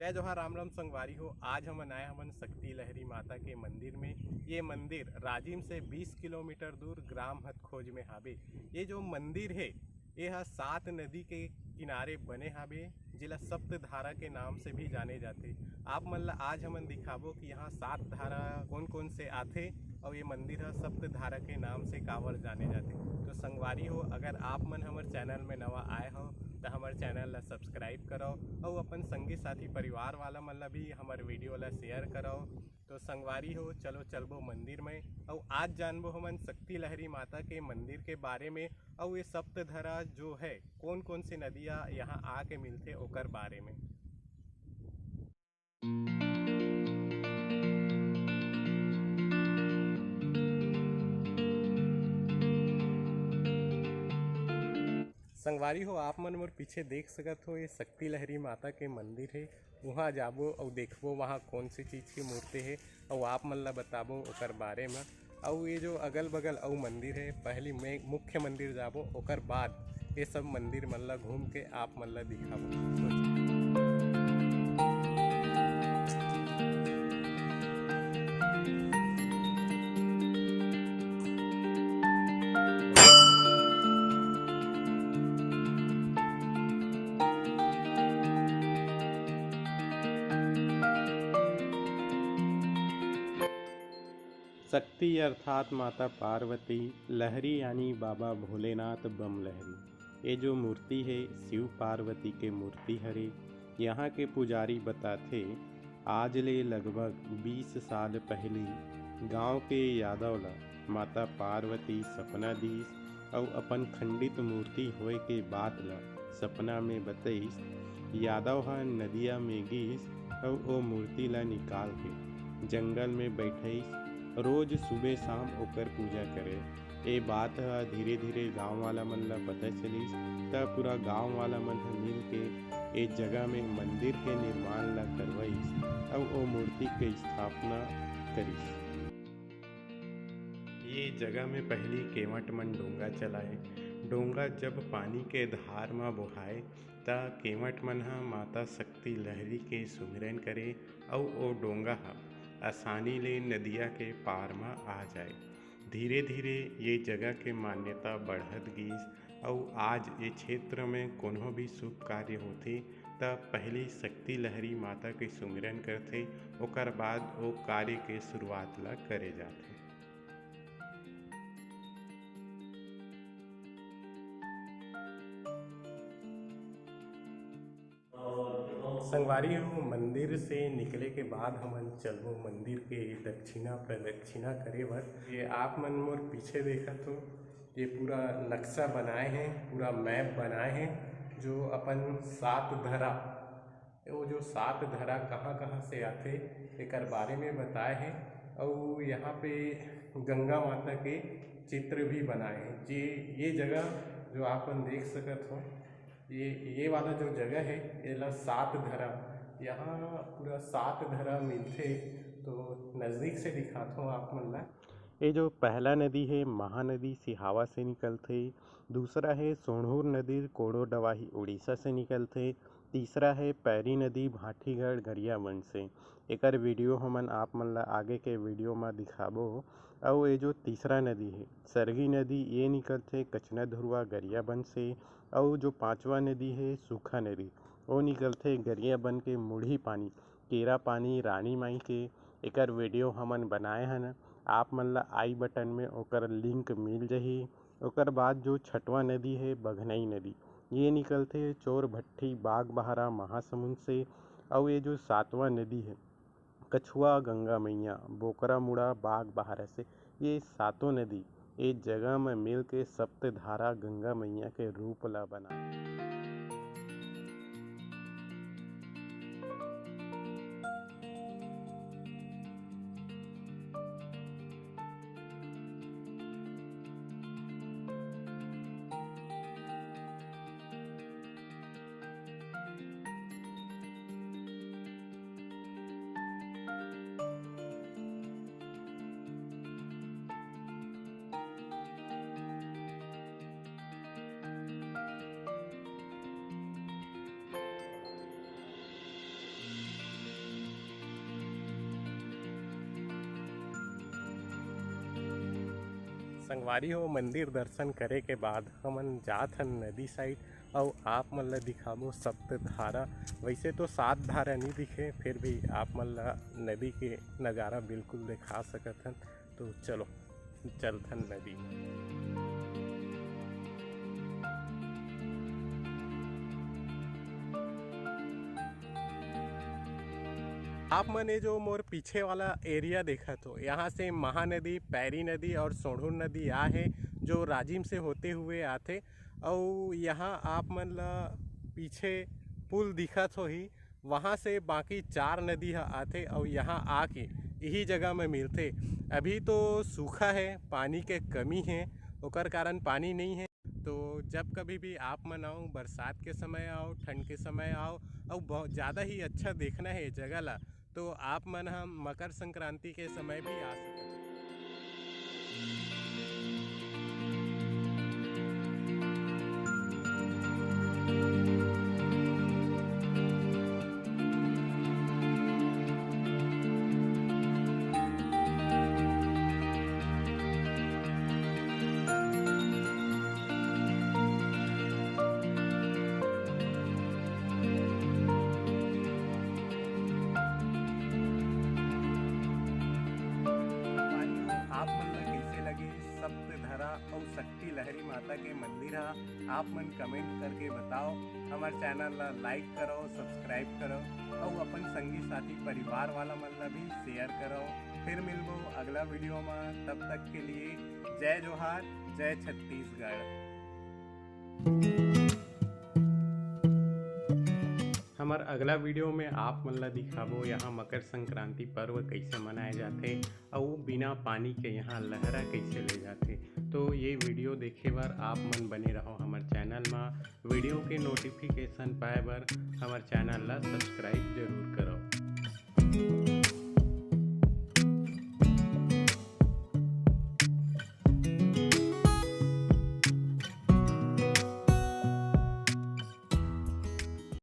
जय जोहार राम राम संगवारी हो। आज हमन आए हमन शक्ति लहरी माता के मंदिर में। ये मंदिर राजिम से 20 किलोमीटर दूर ग्राम हथखोज में हावे। ये जो मंदिर है ये हा 7 नदी के किनारे बने हावे, जिला सप्तधारा के नाम से भी जाने जाते। आप मन ला आज हमन दिखाबो कि यहाँ 7 धारा कौन कौन से आथे और ये मंदिर हा सप्तधारा के नाम से कावर जाने जाते। तो संगवारी हो, अगर आप मन हमर चैनल में नवा आए हो तो हमारे चैनल ला सब्सक्राइब करो और अपन संगी साथी परिवार वाला मन ला भी हमारे वीडियो ला शेयर करो। तो संगवारी हो, चलो चलबो मंदिर में और आज जानबो हमन शक्ति लहरी माता के मंदिर के बारे में और ये सप्तधरा जो है कौन कौन सी नदियाँ यहाँ आके मिलते ओकर बारे में। संगवारी हो, आप मन मोर पीछे देख सकत हो ये शक्ति लहरी माता के मंदिर है। वहाँ जाबो और देखबो वहाँ कौन सी चीज़ की मूर्ति है और आप मन ला बताबो ओकर बारे में। और ये जो अगल बगल और मंदिर है, पहली मैं मुख्य मंदिर जाबो ओकर बाद ये सब मंदिर मन ला घूम के आप मन ला दिखाबो। शक्ति अर्थात माता पार्वती, लहरी यानी बाबा भोलेनाथ बम लहरी। ये जो मूर्ति है शिव पार्वती के मूर्ति हरे। यहाँ के पुजारी बताथे आज ले लगभग 20 साल पहले गांव के यादव ला माता पार्वती सपना दीस और अपन खंडित मूर्ति होए के बात ला सपना में बतईस। यादव हा नदिया में गिस और वो मूर्ति ला निकाल के जंगल में बैठईस। रोज सुबह शाम ओकर पूजा करे। ये बात ह धीरे धीरे गांव वाला मन ला पता चलिस, तब पूरा गांव वाला मन ह मिल के एक जगह में मंदिर के निर्माण ला करवाइस और वो मूर्ति के स्थापना करिस। ये जगह में पहली केवट मन डोंगा चलाए। डोंगा जब पानी के धार में बोहाए ता केवट मन हा माता शक्ति लहरी के सुमिरन करे और वो डोंगा हा आसानी ले नदिया के पार में आ जाए। धीरे धीरे ये जगह के मान्यता बढ़त गिस और आज ये क्षेत्र में कोनो भी शुभ कार्य होते तब पहली शक्ति लहरी माता के सुमिरन करते, ओकर बाद वो कार्य के शुरुआत ला करे जाते। संगवारी हो, मंदिर से निकले के बाद हमन चलबो मंदिर के दक्षिणा प्रदक्षिणा करे बर। ये आप मन मोर पीछे देखत हो, ये पूरा नक्शा बनाए हैं, पूरा मैप बनाए हैं जो अपन 7 धरा, वो जो 7 धरा कहाँ कहाँ से आते एकर बारे में बताए हैं। और यहाँ पे गंगा माता के चित्र भी बनाए हैं। जी ये जगह जो आप देख सकत हो, ये वाला जो जगह है ये ला 7 धरा। यहाँ पूरा 7 धरा मिलते, तो नज़दीक से दिखाता हूँ आप मन ला। ये जो पहला नदी है महानदी सिहावा से निकलते, दूसरा है सोनहुर नदी कोड़ो डवाही उड़ीसा से निकलते, तीसरा है पैरी नदी भाटीगढ़ गरियाबंद से। एकर वीडियो हमन आप मन ला आगे के वीडियो में दिखाबो। और ये जो तीसरा नदी है सरगी नदी, ये निकलते कचना धुरवा गरियाबंद से। और जो पांचवा नदी है सूखा नदी, वो निकलते गरियाबंद के मुढ़ी पानी केरा पानी रानी माई के। एकर वीडियो हमन बनाए हन, आप मन ला आई बटन में ओकर लिंक मिल जाही। ओकर बाद जो छठवा नदी है बघनई नदी, ये निकलते चोर भट्टी बागबहरा महासमुंद से। और ये जो 7वां नदी है कछुआ गंगा मैया बोकरा मुड़ा बागबहरा से। ये 7 नदी एक जगह में मिल के सप्तधारा गंगा मैया के रूप ला बना। संगवारी हो मंदिर दर्शन करे के बाद हमन जात हन नदी साइड और आप मन ला दिखाबो सप्तधारा। वैसे तो 7 धारा नहीं दिखे, फिर भी आप मन ला नदी के नज़ारा बिल्कुल दिखा सकत हन। तो चलो चलथन नदी। आप मने जो मोर पीछे वाला एरिया देखा तो यहाँ से महानदी, पैरी नदी और सोढ़ूर नदी आ है जो राजिम से होते हुए आते। और यहाँ आप मन ला पीछे पुल दिखत होही, वहाँ से बाकी 4 नदी आते और यहाँ आके यही जगह में मिलते। अभी तो सूखा है, पानी के कमी है, ओकर कारण पानी नहीं है। तो जब कभी भी आप मन आओ, बरसात के समय आओ, ठंड के समय आओ और बहुत ज़्यादा ही अच्छा देखना है जगह ला, तो आप मन हम मकर संक्रांति के समय भी आ सकते हैं। सप्तधारा और शक्ति लहरी माता के मंदिर आप मन कमेंट करके बताओ। हमारे चैनल ला लाइक करो, सब्सक्राइब करो और अपन संगी साथी परिवार वाला मन ला भी शेयर करो। फिर मिलबो अगला वीडियो में, तब तक के लिए जय जोहार, जय छत्तीसगढ़। हमार अगला वीडियो में आप मन ला दिखाबो यहाँ मकर संक्रांति पर्व कैसे मनाए जाते और बिना पानी के यहाँ लहरा कैसे ले जाते। तो ये वीडियो देखे बर आप मन बने रहो हमार चैनल में। वीडियो के नोटिफिकेशन पाए बर हमार चैनल ला सब्सक्राइब जरूर करो।